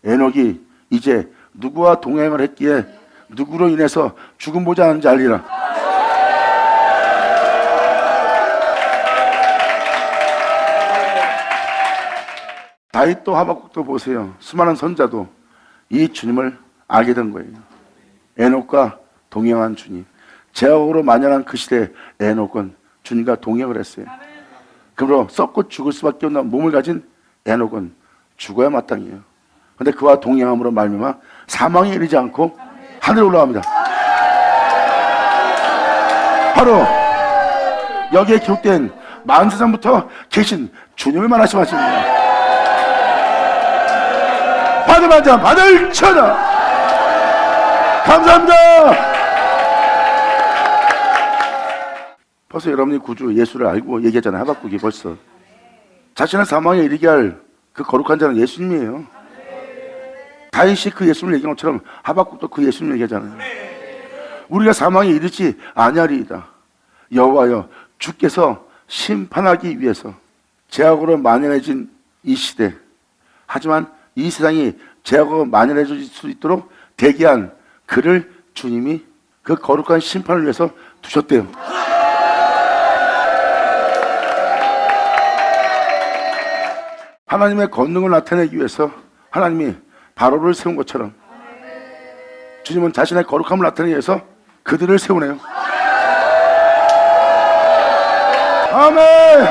에녹이 이제 누구와 동행을 했기에 누구로 인해서 죽음 보지 않은지 알리라. 다윗도 하박국도 보세요. 수많은 선자도 이 주님을 알게 된 거예요. 에녹과 동행한 주님. 제약으로 만연한 그 시대에 에녹은 주님과 동행을 했어요. 그러므로 썩고 죽을 수밖에 없는 몸을 가진 에녹은 죽어야 마땅해요. 그런데 그와 동행함으로 말미암아 사망에 이르지 않고 하늘에 올라갑니다. 바로 여기에 기록된 만세전부터 계신 주님을 말씀하십니다. 받으면 자 받을 쳐다. 감사합니다. 벌써 여러분이 구주 예수를 알고 얘기했잖아요. 하박국이 벌써 자신을 사망에 이르게 할 그 거룩한 자는 예수님이에요. 다윗이 그 예수님을 얘기한 것처럼 하박국도 그 예수님을 얘기하잖아요. 우리가 사망에 이르지 아니하리이다. 여호와여 주께서 심판하기 위해서 죄악으로 만연해진 이 시대, 하지만 이 세상이 죄악으로 만연해질 수 있도록 대기한 그를 주님이 그 거룩한 심판을 위해서 두셨대요. 하나님의 권능을 나타내기 위해서 하나님이 바로를 세운 것처럼 주님은 자신의 거룩함을 나타내기 위해서 그들을 세우네요. 아멘.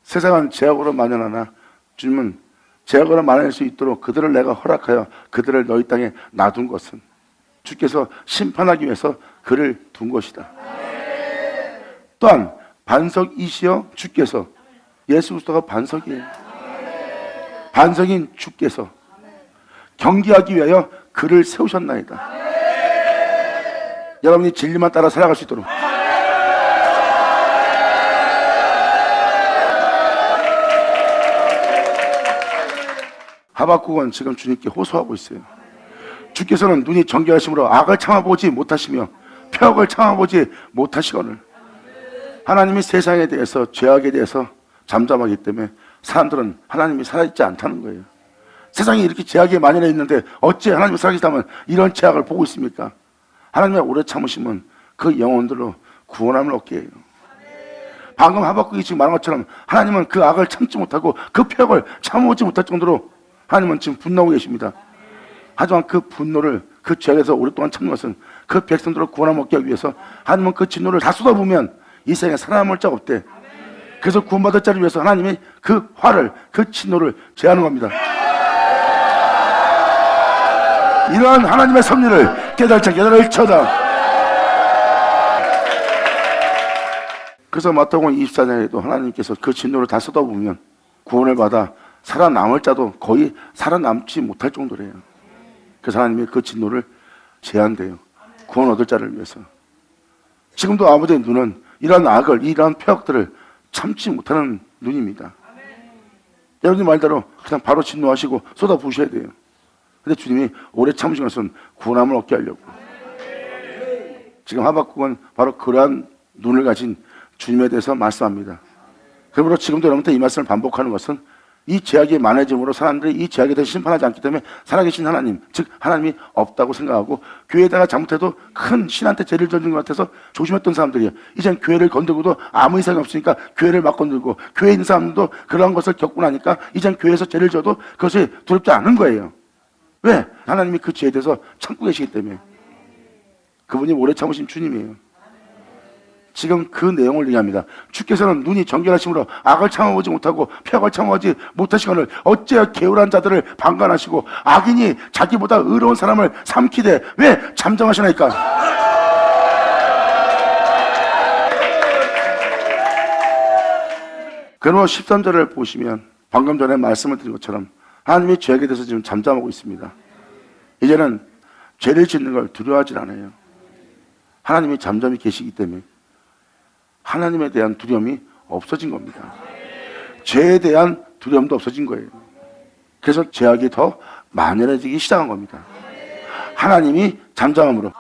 세상은 죄악으로 만연하나 주님은 죄악으로 만연할 수 있도록 그들을 내가 허락하여 그들을 너희 땅에 놔둔 것은 주께서 심판하기 위해서 그를 둔 것이다. 또한 반석이시여 주께서, 예수 그리스도가 반석이에요. 반석인 주께서 경계하기 위하여 그를 세우셨나이다. 여러분이 진리만 따라 살아갈 수 있도록. 하박국은 지금 주님께 호소하고 있어요. 주께서는 눈이 정결하심으로 악을 참아보지 못하시며 폐역을 참아보지 못하시거늘. 하나님이 세상에 대해서, 죄악에 대해서 잠잠하기 때문에 사람들은 하나님이 살아있지 않다는 거예요. 세상이 이렇게 죄악이 만연해 있는데 어찌 하나님이 살아계시다면 이런 죄악을 보고 있습니까? 하나님의 오래 참으심은 그 영혼들로 구원함을 얻게 해요. 방금 하박국이 지금 말한 것처럼 하나님은 그 악을 참지 못하고 그 폐역을 참아오지 못할 정도로 하나님은 지금 분노하고 계십니다. 하지만 그 분노를, 그 죄악에서 오랫동안 참는 것은 그 백성들을 구원함을 얻기 위해서 하나님은 그 진노를 다 쏟아부으면 이 세상에 살아남을 자가 없대. 그래서 구원받을 자를 위해서 하나님이 그 화를, 그 진노를 제하는 겁니다. 이러한 하나님의 섭리를 깨달을 쳐다. 그래서 마태복음 24장에도 하나님께서 그 진노를 다 쏟아부으면 구원을 받아 살아남을 자도 거의 살아남지 못할 정도래요. 그래서 하나님이 그 진노를 제한돼요. 구원 얻을 자를 위해서. 지금도 아버지의 눈은 이러한 악을, 이러한 폐역들을 참지 못하는 눈입니다. 여러분의 말대로 그냥 바로 진노하시고 쏟아부으셔야 돼요. 근데 주님이 오래 참으신 것은 구원함을 얻게 하려고. 지금 하박국은 바로 그러한 눈을 가진 주님에 대해서 말씀합니다. 그러므로 지금도 여러분들 이 말씀을 반복하는 것은 이 죄악이 많아짐으로 사람들이 이 죄악에 대해서 심판하지 않기 때문에 살아계신 하나님, 즉 하나님이 없다고 생각하고 교회에다가 잘못해도 큰 신한테 죄를 져준 것 같아서 조심했던 사람들이에요. 이젠 교회를 건들고도 아무 이상이 없으니까 교회를 막 건들고, 교회에 있는 사람들도 그러한 것을 겪고 나니까 이젠 교회에서 죄를 져도 그것이 두렵지 않은 거예요. 왜? 하나님이 그 죄에 대해서 참고 계시기 때문에. 그분이 오래 참으신 주님이에요. 지금 그 내용을 얘기합니다. 주께서는 눈이 정결하심으로 악을 참아보지 못하고 폐역을 참아보지 못하시거늘 어찌하여 게으르한 자들을 방관하시고 악인이 자기보다 의로운 사람을 삼키되 왜 잠잠하시나이까? 그러므로 13절을 보시면 방금 전에 말씀을 드린 것처럼 하나님이 죄악에 대해서 지금 잠잠하고 있습니다. 이제는 죄를 짓는 걸 두려워하지 않아요. 하나님이 잠잠히 계시기 때문에 하나님에 대한 두려움이 없어진 겁니다. 죄에 대한 두려움도 없어진 거예요. 그래서 죄악이 더 만연해지기 시작한 겁니다. 하나님이 잠잠함으로.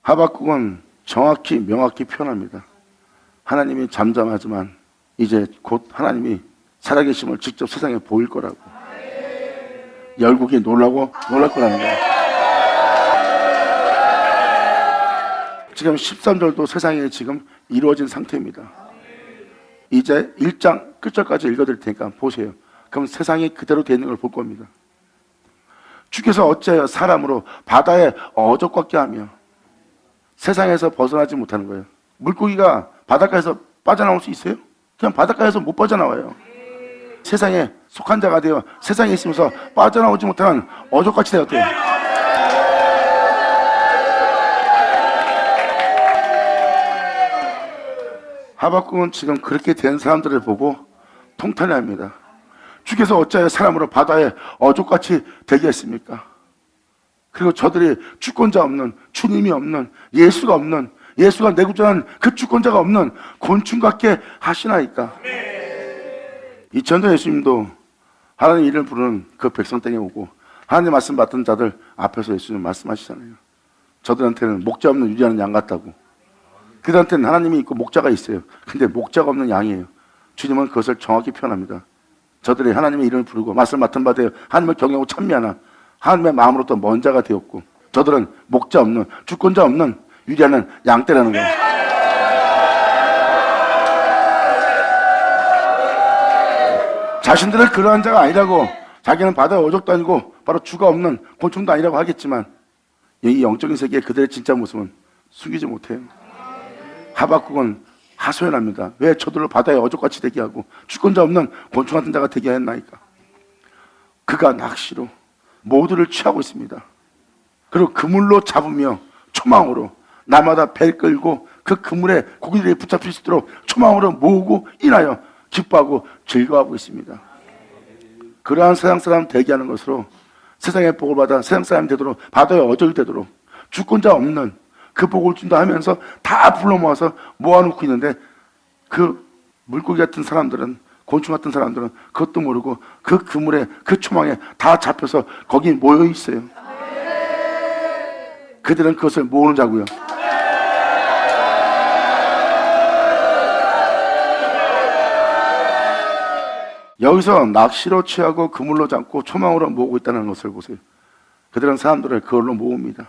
하박국은 정확히 명확히 표현합니다. 하나님이 잠잠하지만 이제 곧 하나님이 살아계심을 직접 세상에 보일 거라고. 열국이 놀랄 거라는 거예요. 지금 13절도 세상에 지금 이루어진 상태입니다. 이제 1장 끝절까지 읽어드릴 테니까 보세요. 그럼 세상이 그대로 되어 있는 걸 볼 겁니다. 주께서 어찌하여 사람으로 바다에 어족같게 하며 세상에서 벗어나지 못하는 거예요. 물고기가 바닷가에서 빠져나올 수 있어요? 그냥 바닷가에서 못 빠져나와요. 세상에 속한 자가 되어 세상에 있으면서 빠져나오지 못하는 어족같이 되었대요. 하박국은 지금 그렇게 된 사람들을 보고 통탄해합니다. 주께서 어찌하여 사람으로 바다에 어족같이 되게 했습니까? 그리고 저들이 주권자 없는, 주님이 없는, 예수가 없는, 예수가 내 구주라는 그 주권자가 없는 곤충 같게 하시나이까? 2000년 예수님도 하나님 이름을 부르는 그 백성 땡에 오고 하나님 말씀 받던 자들 앞에서 예수님 말씀하시잖아요. 저들한테는 목자 없는 유리하는 양 같다고. 그들한테는 하나님이 있고 목자가 있어요. 근데 목자가 없는 양이에요. 주님은 그것을 정확히 표현합니다. 저들이 하나님의 이름을 부르고 말씀을 맡은 바 되어 하나님을 경외하고 찬미하나 하나님의 마음으로부터 먼 자가 되었고 저들은 목자 없는, 주권자 없는 유리하는 양떼라는 거예요. 자신들은 그러한 자가 아니라고, 자기는 바다의 어족도 아니고 바로 주가 없는 곤충도 아니라고 하겠지만 이 영적인 세계의 그들의 진짜 모습은 숨기지 못해요. 하박국은 하소연합니다. 왜 저들을 바다의 어족같이 되게 하고 주권자 없는 곤충 같은 자가 되게 했나이까. 그가 낚시로 모두를 취하고 있습니다. 그리고 그물로 잡으며 초망으로 날마다 배를 끌고 그 그물에 고기들이 붙잡힐 수 있도록 초망으로 모으고 인하여 기뻐하고 즐거워하고 있습니다. 그러한 세상 사람 되게 하는 것으로 세상의 복을 받아 세상 사람이 되도록, 바다의 어족이 되도록 주권자 없는 그 복을 준다 하면서 다 불러 모아서 모아놓고 있는데, 그 물고기 같은 사람들은, 곤충 같은 사람들은 그것도 모르고 그 그물에, 그 초망에 다 잡혀서 거기 모여 있어요. 그들은 그것을 모으는 자고요. 여기서 낚시로 취하고 그물로 잡고 초망으로 모으고 있다는 것을 보세요. 그들은 사람들을 그걸로 모읍니다.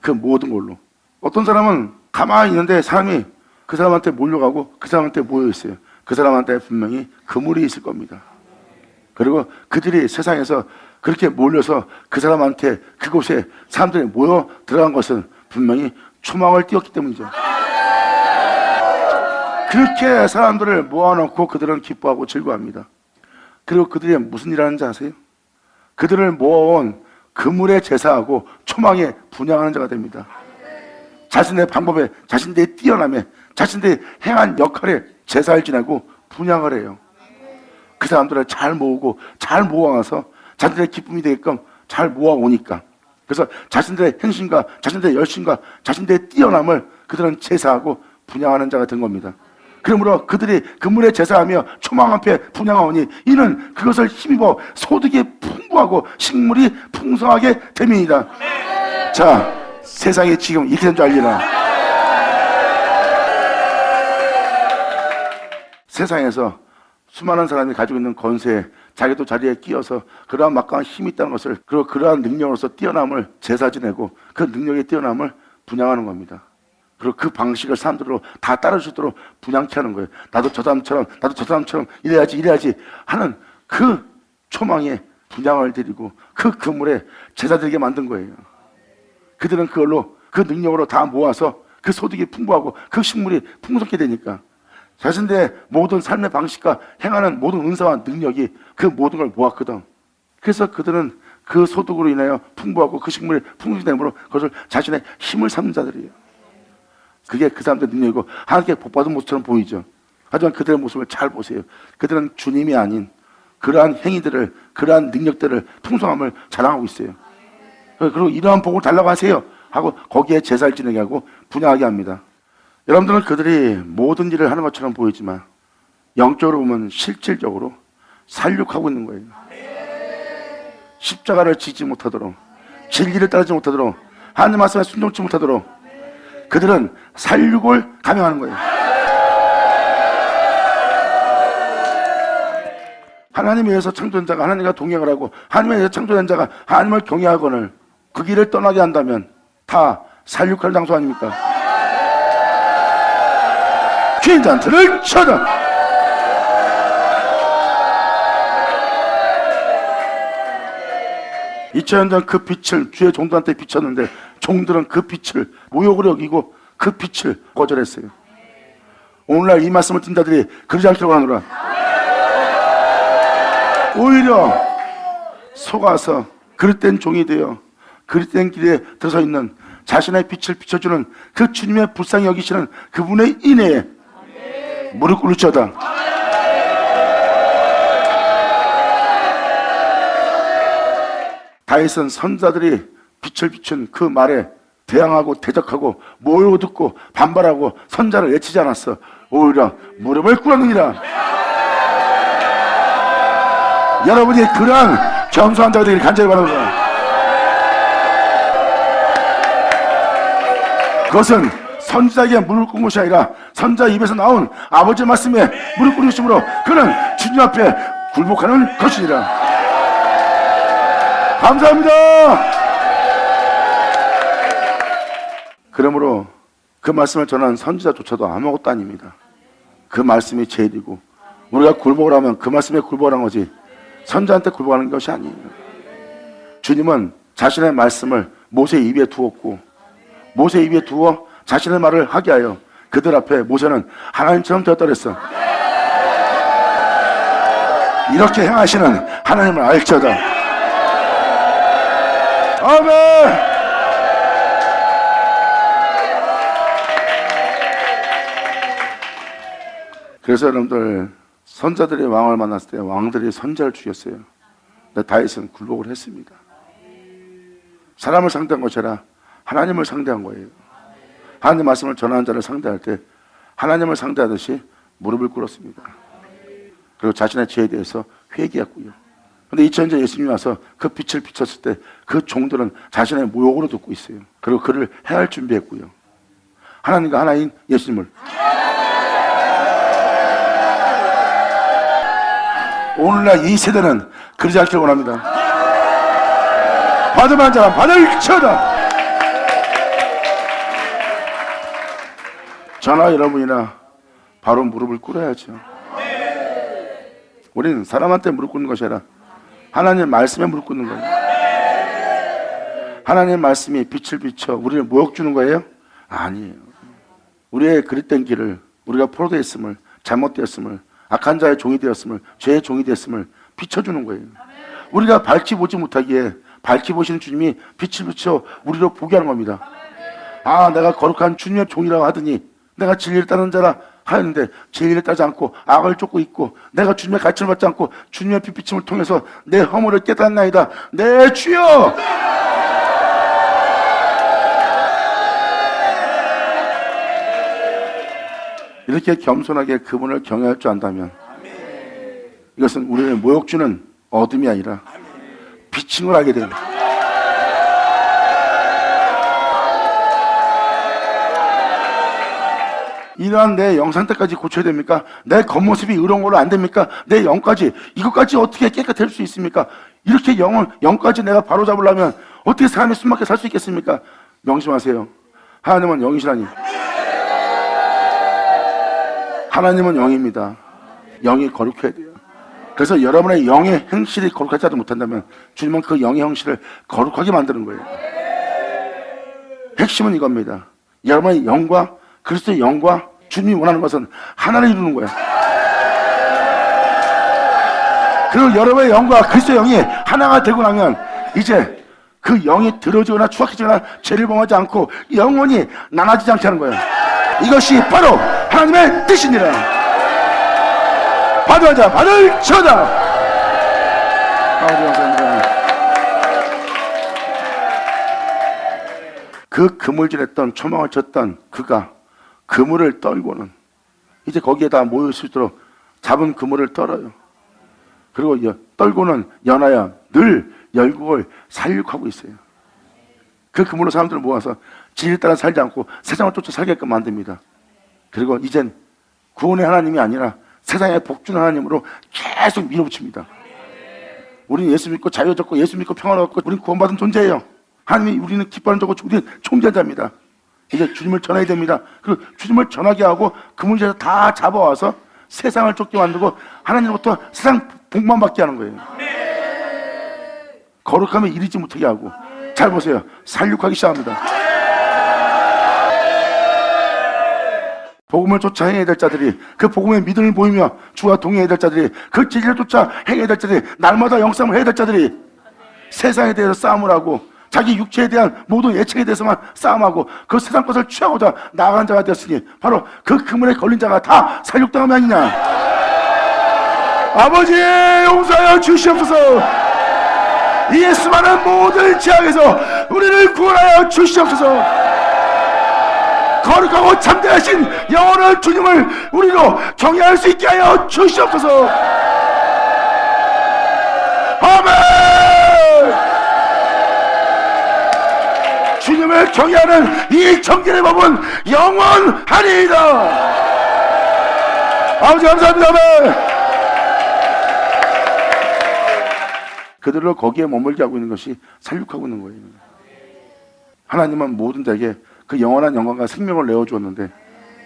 그 모든 걸로. 어떤 사람은 가만히 있는데 사람이 그 사람한테 몰려가고 그 사람한테 모여 있어요. 그 사람한테 분명히 그물이 있을 겁니다. 그리고 그들이 세상에서 그렇게 몰려서 그 사람한테, 그곳에 사람들이 모여 들어간 것은 분명히 초망을 띄웠기 때문이죠. 그렇게 사람들을 모아놓고 그들은 기뻐하고 즐거워합니다. 그리고 그들이 무슨 일 하는지 아세요? 그들을 모아온 그물에 제사하고 초망에 분향하는 자가 됩니다. 자신의 방법에, 자신들의 뛰어남에, 자신들이 행한 역할에 제사를 지내고 분향을 해요. 그 사람들을 잘 모으고 잘 모아와서 자신들의 기쁨이 되게끔 잘 모아오니까, 그래서 자신들의 행신과 자신들의 열심과 자신들의 뛰어남을 그들은 제사하고 분향하는 자가 된 겁니다. 그러므로 그들이 그물에 제사하며 초망 앞에 분향하오니 이는 그것을 힘입어 소득이 풍부하고 식물이 풍성하게 됨이니이다. 자, 세상이 지금 이렇게 된 줄 알리나? 세상에서 수많은 사람이 가지고 있는 권세에 자기도 자리에 끼어서 그러한 막강한 힘이 있다는 것을, 그리고 그러한 능력으로서 뛰어남을 제사 지내고 그 능력의 뛰어남을 분향하는 겁니다. 그리고 그 방식을 사람들로 다 따를 수 있도록 분양케 하는 거예요. 나도 저 사람처럼 이래야지 하는 그 초망에 분양을 드리고 그 그물에 제사 드리게 만든 거예요. 그들은 그걸로, 그 능력으로 다 모아서 그 소득이 풍부하고 그 식물이 풍성하게 되니까 자신들의 모든 삶의 방식과 행하는 모든 은사와 능력이 그 모든 걸 모았거든. 그래서 그들은 그 소득으로 인하여 풍부하고 그 식물이 풍성하게 되므로 그것을 자신의 힘을 삼는 자들이에요. 그게 그 사람들의 능력이고 하나님께 복받은 모습처럼 보이죠. 하지만 그들의 모습을 잘 보세요. 그들은 주님이 아닌 그러한 행위들을, 그러한 능력들을, 풍성함을 자랑하고 있어요. 그리고 이러한 복을 달라고 하세요 하고 거기에 제사를 지내게 하고 분양하게 합니다. 여러분들은 그들이 모든 일을 하는 것처럼 보이지만 영적으로 보면 실질적으로 살육하고 있는 거예요. 십자가를 지지 못하도록, 진리를 따르지 못하도록, 하나님 말씀에 순종치 못하도록 그들은 살육을 감행하는 거예요. 하나님에 의해서 창조된 자가 하나님과 동행을 하고 하나님에 의해서 창조된 자가 하나님을 경외하거늘 그 길을 떠나게 한다면 다 살육할 장소 아닙니까? 퀸잔트를 쳐라! 2000년 전 그 빛을 주의 종들한테 비쳤는데 종들은 그 빛을 모욕으로 여기고 그 빛을 거절했어요. 오늘날 이 말씀을 듣는 자들이 그러지 않기로 하노라. 오히려 속아서 그릇된 종이 되어 그릇된 길에 들어서 있는 자신의 빛을 비춰주는 그 주님의 불쌍히 여기시는 그분의 인애에 무릎 꿇을지어다. 다윗은 선자들이 빛을 비춘 그 말에 대항하고 대적하고 모욕을 듣고 반발하고 선자를 외치지 않았어. 오히려 무릎을 꿇었느니라. 여러분이 그러한 겸손한 자가 되기를 간절히 바랍니다. 그것은 선지자에게 무릎 꿇은 것이 아니라 선지자 입에서 나온 아버지의 말씀에 무릎 꿇은 것이므로 그는 주님 앞에 굴복하는 것이니라. 감사합니다. 그러므로 그 말씀을 전하는 선지자조차도 아무것도 아닙니다. 그 말씀이 제일이고 우리가 굴복을 하면 그 말씀에 굴복을 한 거지 선지자한테 굴복하는 것이 아니에요. 주님은 자신의 말씀을 모세 입에 두었고 모세 입에 두어 자신의 말을 하게 하여 그들 앞에 모세는 하나님처럼 되었다 그랬어. 이렇게 행하시는 하나님을 알지어다. 아멘. 그래서 여러분들 선자들이 왕을 만났을 때 왕들이 선자를 죽였어요. 근데 다윗은 굴복을 했습니다. 사람을 상대한 것이 아니라 하나님을 상대한 거예요. 하나님 말씀을 전하는 자를 상대할 때 하나님을 상대하듯이 무릎을 꿇었습니다. 그리고 자신의 죄에 대해서 회개했고요. 그런데 2000년 예수님이 와서 그 빛을 비쳤을 때 그 종들은 자신의 모욕으로 듣고 있어요. 그리고 그를 해할 준비했고요. 하나님과 하나인 예수님을 오늘날 이 세대는 그러지 않기를 원합니다. 받으면 한 자는 받을 쳐다. 저나 여러분이나 바로 무릎을 꿇어야죠. 우리는 사람한테 무릎 꿇는 것이 아니라 하나님 말씀에 무릎 꿇는 거예요. 하나님 말씀이 빛을 비춰 우리를 모욕 주는 거예요? 아니에요. 우리의 그릇된 길을 우리가 포로되었음을 잘못되었음을 악한 자의 종이 되었음을 죄의 종이 되었음을 비춰주는 거예요. 우리가 밝히 보지 못하기에 밝히 보시는 주님이 빛을 비춰 우리로 보게 하는 겁니다. 아, 내가 거룩한 주님의 종이라고 하더니 내가 진리를 따르는 자라 하였는데 진리를 따르지 않고 악을 쫓고 있고 내가 주님의 가르침을 받지 않고 주님의 빛비침을 통해서 내 허물을 깨닫나이다. 내 주여! 이렇게 겸손하게 그분을 경외할 줄 안다면 이것은 우리를 모욕주는 어둠이 아니라 빛인 걸 알게 됩니다. 이러한 내 영 상태까지 고쳐야 됩니까? 내 겉모습이 의로운 걸로 안 됩니까? 내 영까지 이것까지 어떻게 깨끗할 수 있습니까? 이렇게 영까지 내가 바로잡으려면 어떻게 사람이 숨막혀 살 수 있겠습니까? 명심하세요. 하나님은 영이시라니. 하나님은 영입니다. 영이 거룩해야 돼요. 그래서 여러분의 영의 행실이 거룩하지 못한다면 주님은 그 영의 형실을 거룩하게 만드는 거예요. 핵심은 이겁니다. 여러분의 영과 그리스도의 영과 주님이 원하는 것은 하나를 이루는 거야. 그리고 여러분의 영과 그리스도의 영이 하나가 되고 나면 이제 그 영이 들어지거나 추악해지거나 죄를 범하지 않고 영원히 나눠지지 않게 하는 거예요. 이것이 바로 하나님의 뜻이니라. 받아야 자 받을 쳐다. 아버지 감사합니다. 그 그물질했던 초망을 쳤던 그가 그물을 떨고는 이제 거기에 다 모일 수 있도록 잡은 그물을 떨어요. 그리고 떨고는 연하여 늘 열국을 살육하고 있어요. 그 그물로 사람들을 모아서 진리를 따라 살지 않고 세상을 쫓아 살게끔 만듭니다. 그리고 이젠 구원의 하나님이 아니라 세상에 복주는 하나님으로 계속 밀어붙입니다. 우리는 예수 믿고 자유해졌고 예수 믿고 평안을 얻고 우리는 구원받은 존재예요. 하나님이 우리는 기뻐하는 자고 우리는 총재자입니다. 이제 주님을 전해야 됩니다. 그리고 주님을 전하게 하고 그 문제에서 다 잡아와서 세상을 쫓게 만들고 하나님으로부터 세상 복만 받게 하는 거예요. 거룩하면 이르지 못하게 하고. 잘 보세요. 살육하기 시작합니다. 복음을 쫓아 행해야 될 자들이, 그 복음의 믿음을 보이며 주와 동행해야 될 자들이, 그 진리를 쫓아 행해야 될 자들이, 날마다 영싸움을 해야 될 자들이 세상에 대해서 싸움을 하고 자기 육체에 대한 모든 예측에 대해서만 싸움하고 그 세상 것을 취하고자 나아간 자가 되었으니 바로 그 그물에 걸린 자가 다 살육당함이 아니냐. 아버지 용서하여 주시옵소서. 이 수많은 모든 죄악에서 우리를 구원하여 주시옵소서. 거룩하고 참되하신 영원한 주님을 우리로 경외할 수 있게 하여 주시옵소서. 아멘. 주님을 경외하는 이 정결의 법은 영원하리이다. 아버지 감사합니다. 아멘. 그들로 거기에 머물게 하고 있는 것이 살육하고 있는 거예요. 하나님은 모든 자에게 그 그 영원한 영광과 생명을 내어주었는데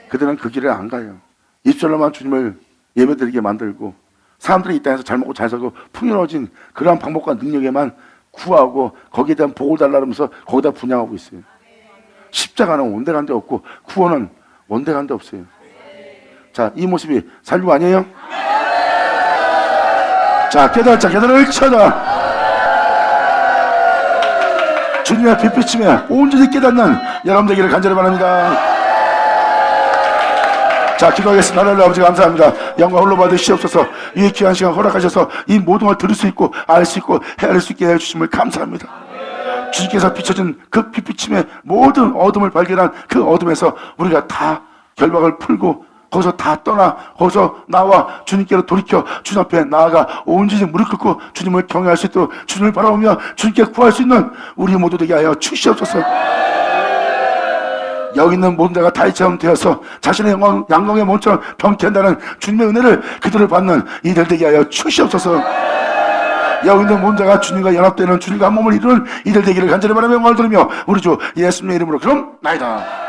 그들은 그 길을 안 가요. 입술로만 주님을 예배드리게 만들고 사람들이 이 땅에서 잘 먹고 잘 살고 풍요로워진 그러한 방법과 능력에만 구하고 거기에 대한 복을 달라면서 거기다 분양하고 있어요. 십자가는 온데간데 없고 구원은 온데간데 없어요. 자, 이 모습이 살육 아니에요? 자, 깨달자, 깨달을 쳐다. 주님의 빛비침에 온전히 깨닫는 여러분 되기를 간절히 바랍니다. 자, 기도하겠습니다. 하나님 아버지 감사합니다. 영광 홀로 받으시옵소서. 이 귀한 시간 허락하셔서 이 모든 걸 들을 수 있고 알 수 있고 헤아릴 수 있게 해주심을 감사합니다. 주님께서 비춰진 그 빛비침의 모든 어둠을 발견한 그 어둠에서 우리가 다 결박을 풀고 거기서 다 떠나 거기서 나와 주님께로 돌이켜 주님 앞에 나아가 온전히 무릎 꿇고 주님을 경외할 수 있도록 주님을 바라보며 주님께 구할 수 있는 우리 모두 되게 하여 주시옵소서. 여기 있는 모든 자가 다윗처럼 되어서 자신의 양광의 몸처럼 병쾌한다는 주님의 은혜를 그들을 받는 이들 되게 하여 주시옵소서. 여기 있는 모든 자가 주님과 연합되는 주님과 한 몸을 이루는 이들 되기를 간절히 바라며 영광을 드리며 우리 주 예수님의 이름으로 그럼 나이다.